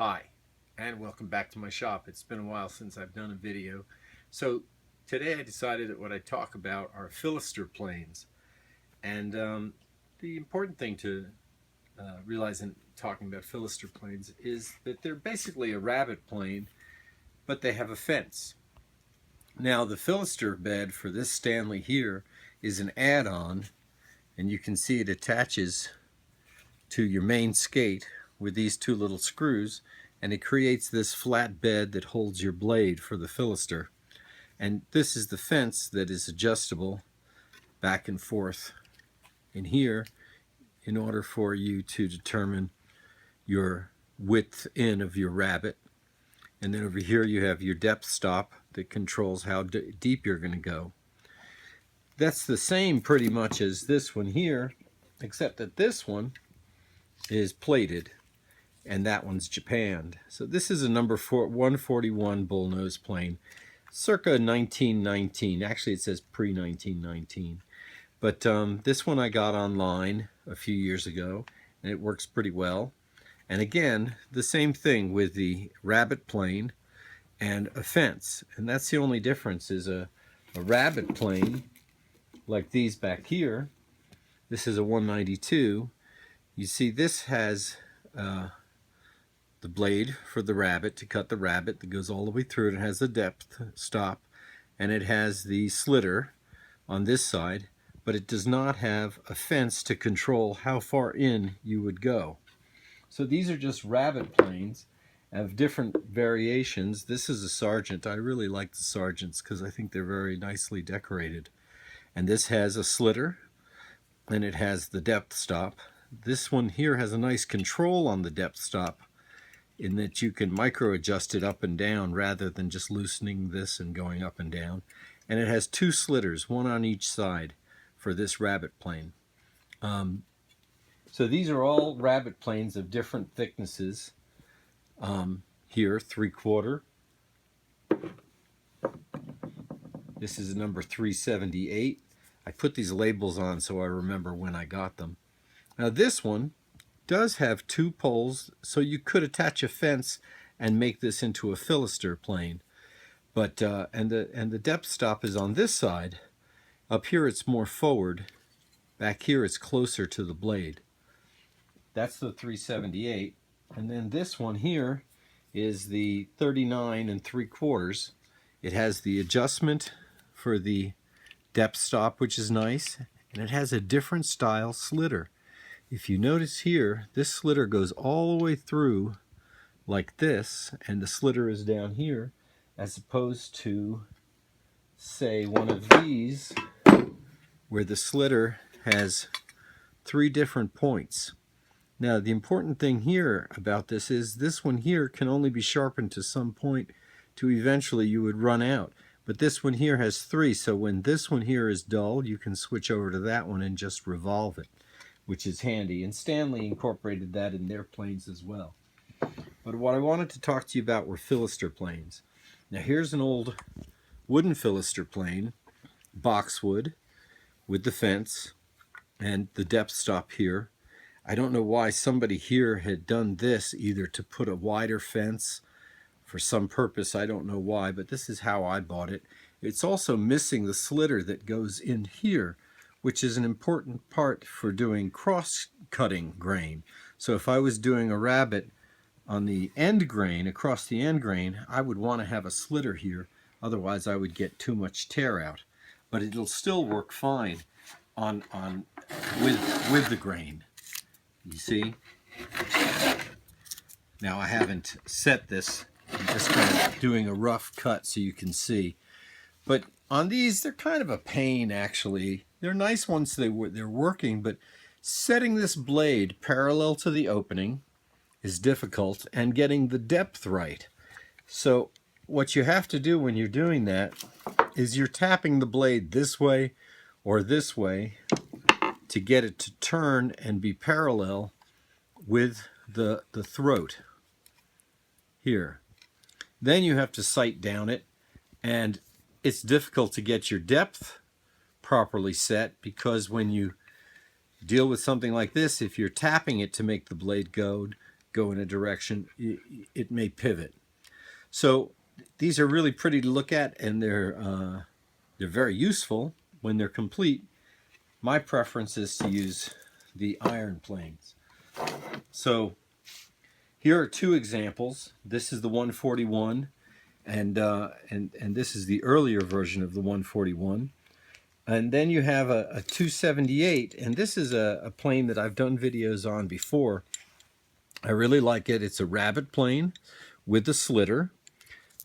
Hi, and welcome back to my shop. It's been a while since I've done a video. So today I decided that what I talk about are Fillester planes. And the important thing to realize in talking about Fillester planes is that they're basically a rabbet plane, but they have a fence. Now the Fillester bed for this Stanley here is an add-on, and you can see it attaches to your main skate with these two little screws, and it creates this flat bed that holds your blade for the Fillester. And this is the fence that is adjustable back and forth in here in order for you to determine your width in of your rabbet. And then over here you have your depth stop that controls how deep you're going to go. That's the same pretty much as this one here, except that this one is plated and that one's japanned. So this is a number 141 bullnose plane, circa 1919. Actually it says pre-1919. But this one I got online a few years ago, and it works pretty well. And again, the same thing with the rabbet plane and a fence. And that's the only difference, is a rabbet plane like these back here. This is a 192. You see this has the blade for the rabbet to cut the rabbet that goes all the way through it. It has the depth stop, and it has the slitter on this side, but it does not have a fence to control how far in you would go. So these are just rabbet planes of different variations. This is a Sergeant. I really like the Sergeants because I think they're very nicely decorated. And this has a slitter, and it has the depth stop. This one here has a nice control on the depth stop, in that you can micro adjust it up and down rather than just loosening this and going up and down. And it has two slitters, one on each side for this rabbet plane. So these are all rabbet planes of different thicknesses. Here, 3/4. This is number 378. I put these labels on so I remember when I got them. Now this one does have two poles, so you could attach a fence and make this into a Fillester plane. But and the depth stop is on this side. Up here it's more forward. Back here it's closer to the blade. That's the 378. And then this one here is the 39 3/4. It has the adjustment for the depth stop, which is nice, and it has a different style slitter. If you notice here, this slitter goes all the way through like this, and the slitter is down here, as opposed to, say, one of these, where the slitter has 3 different points. Now, the important thing here about this is this one here can only be sharpened to some point to eventually you would run out. But this one here has 3, so when this one here is dull, you can switch over to that one and just revolve it, which is handy. And Stanley incorporated that in their planes as well. But what I wanted to talk to you about were Fillester planes. Now here's an old wooden Fillester plane, boxwood, with the fence and the depth stop here. I don't know why somebody here had done this, either to put a wider fence for some purpose, I don't know why, but this is how I bought it. It's also missing the slitter that goes in here, which is an important part for doing cross-cutting grain. So if I was doing a rabbet on the end grain, across the end grain, I would want to have a slitter here, otherwise I would get too much tear out. But it'll still work fine with the grain. You see? Now I haven't set this, I'm just kind of doing a rough cut so you can see. But on these, they're kind of a pain actually. They're nice once they're working, but setting this blade parallel to the opening is difficult, and getting the depth right. So what you have to do when you're doing that is you're tapping the blade this way or this way to get it to turn and be parallel with the throat here. Then you have to sight down it, and it's difficult to get your depth properly set, because when you deal with something like this, if you're tapping it to make the blade go, go in a direction, it may pivot. So these are really pretty to look at, and they're very useful when they're complete. My preference is to use the iron planes. So here are two examples. This is the 141, and this is the earlier version of the 141. And then you have a 278, and this is a plane that I've done videos on before. I really like it. It's a rabbit plane with the slitter,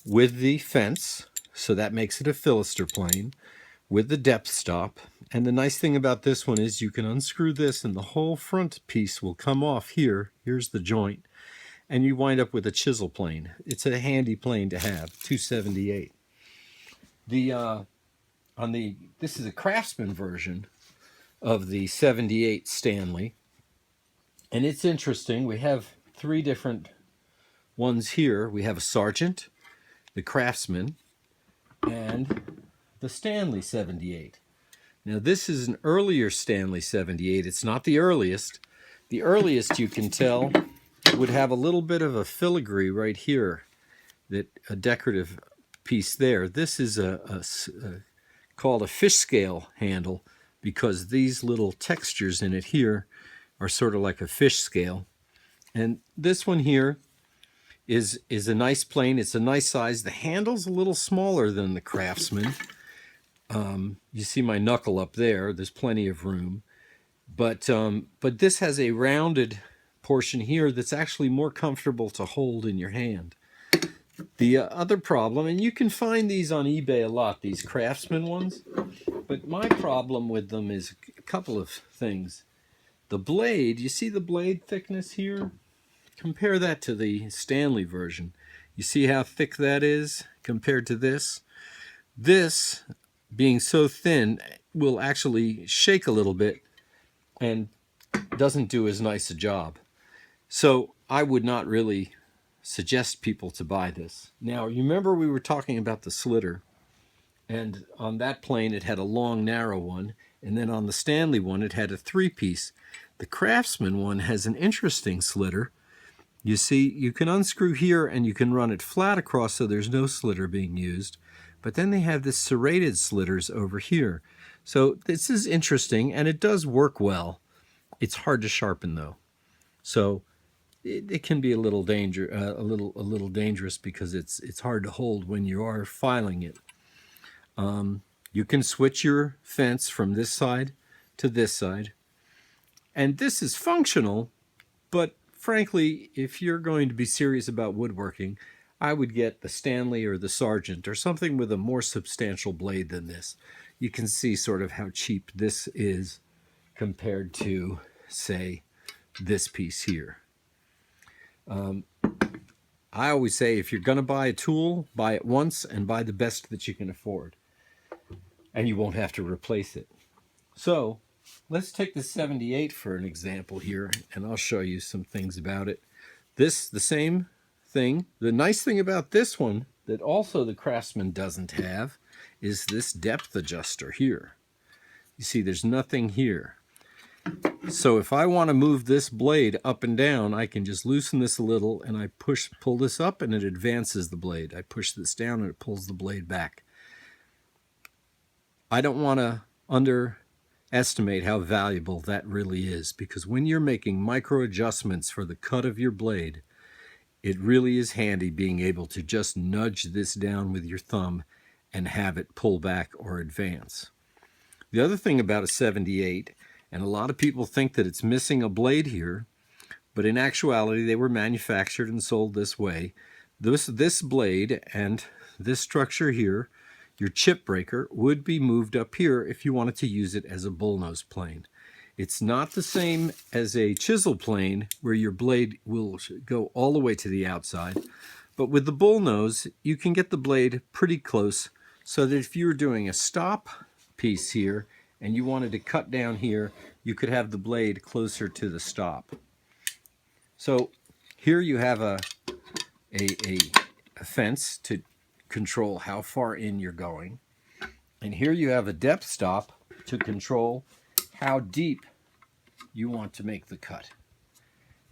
with the fence, so that makes it a Fillester plane, with the depth stop. And the nice thing about this one is you can unscrew this and the whole front piece will come off here. Here's the joint. And you wind up with a chisel plane. It's a handy plane to have, 278. This is a Craftsman version of the 78 Stanley. And it's interesting. We have three different ones here. We have a Sergeant, the Craftsman, and the Stanley 78. Now this is an earlier Stanley 78. It's not the earliest. The earliest, you can tell, would have a little bit of a filigree right here, that a decorative piece there. This is called a fish scale handle, because these little textures in it here are sort of like a fish scale. And this one here is a nice plane. It's a nice size. The handle's a little smaller than the Craftsman. You see my knuckle up there. There's plenty of room. But this has a rounded portion here that's actually more comfortable to hold in your hand. The other problem, and you can find these on eBay a lot, these Craftsman ones, but my problem with them is a couple of things. The blade, you see the blade thickness here? Compare that to the Stanley version. You see how thick that is compared to this? This, being so thin, will actually shake a little bit and doesn't do as nice a job. So I would not really suggest people to buy this. Now, you remember we were talking about the slitter, and on that plane it had a long, narrow one, and then on the Stanley one it had a three-piece. The Craftsman one has an interesting slitter. You see, you can unscrew here and you can run it flat across so there's no slitter being used, but then they have this serrated slitters over here. So this is interesting, and it does work well. It's hard to sharpen though. So it can be a little dangerous because it's hard to hold when you are filing it. You can switch your fence from this side to this side, and this is functional, but frankly, if you're going to be serious about woodworking, I would get the Stanley or the Sergeant or something with a more substantial blade than this. You can see sort of how cheap this is compared to, say, this piece here. I always say, if you're going to buy a tool, buy it once and buy the best that you can afford, and you won't have to replace it. So let's take the 78 for an example here, and I'll show you some things about it. The same thing. The nice thing about this one that also the Craftsman doesn't have is this depth adjuster here. You see, there's nothing here. So if I want to move this blade up and down, I can just loosen this a little, and I pull this up and it advances the blade. I push this down and it pulls the blade back. I don't want to underestimate how valuable that really is, because when you're making micro adjustments for the cut of your blade, it really is handy being able to just nudge this down with your thumb and have it pull back or advance. The other thing about a 78, and a lot of people think that it's missing a blade here, but in actuality they were manufactured and sold this way. This blade and this structure here, your chip breaker, would be moved up here if you wanted to use it as a bullnose plane. It's not the same as a chisel plane where your blade will go all the way to the outside, but with the bullnose you can get the blade pretty close, so that if you were doing a stop piece here and you wanted to cut down here, you could have the blade closer to the stop. So here you have a fence to control how far in you're going, and here you have a depth stop to control how deep you want to make the cut.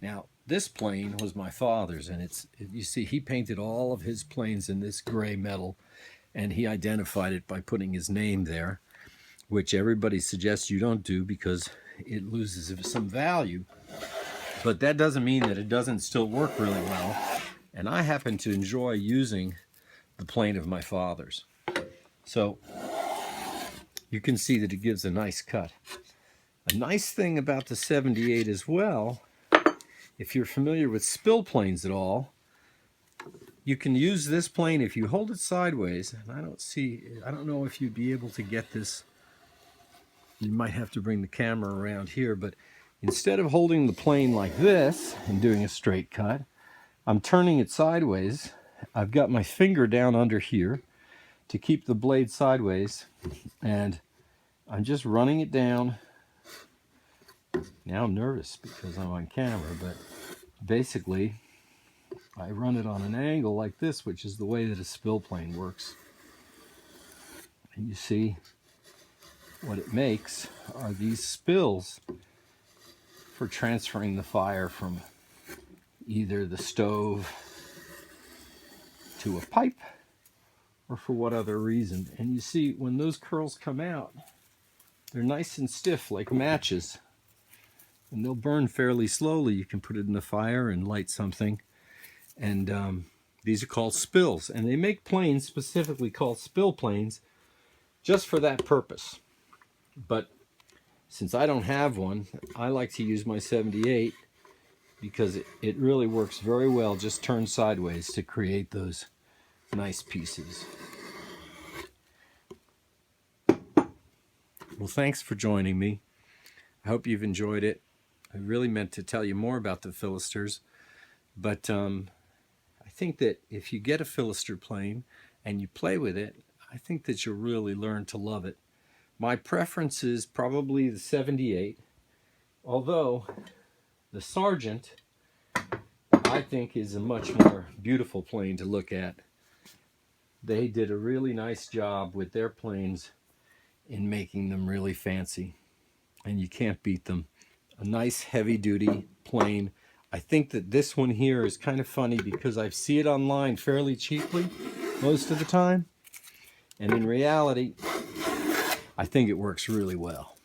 Now, this plane was my father's, and you see he painted all of his planes in this gray metal, and he identified it by putting his name there, which everybody suggests you don't do because it loses some value. But that doesn't mean that it doesn't still work really well. And I happen to enjoy using the plane of my father's. So you can see that it gives a nice cut. A nice thing about the 78 as well, if you're familiar with spill planes at all, you can use this plane if you hold it sideways. And I don't know if you'd be able to get this. You might have to bring the camera around here, but instead of holding the plane like this and doing a straight cut, I'm turning it sideways. I've got my finger down under here to keep the blade sideways, and I'm just running it down. Now I'm nervous because I'm on camera, but basically I run it on an angle like this, which is the way that a spill plane works. And you see what it makes are these spills for transferring the fire from either the stove to a pipe or for what other reason. And you see when those curls come out, they're nice and stiff like matches, and they'll burn fairly slowly. You can put it in the fire and light something. And these are called spills, and they make planes specifically called spill planes just for that purpose. But since I don't have one, I like to use my 78 because it really works very well just turned sideways to create those nice pieces. Well, thanks for joining me. I hope you've enjoyed it. I really meant to tell you more about the Fillesters, but I think that if you get a Fillester plane and you play with it, I think that you'll really learn to love it. My preference is probably the 78, although the Sergeant, I think, is a much more beautiful plane to look at. They did a really nice job with their planes in making them really fancy, and you can't beat them. A nice heavy-duty plane. I think that this one here is kind of funny because I see it online fairly cheaply most of the time, and in reality, I think it works really well.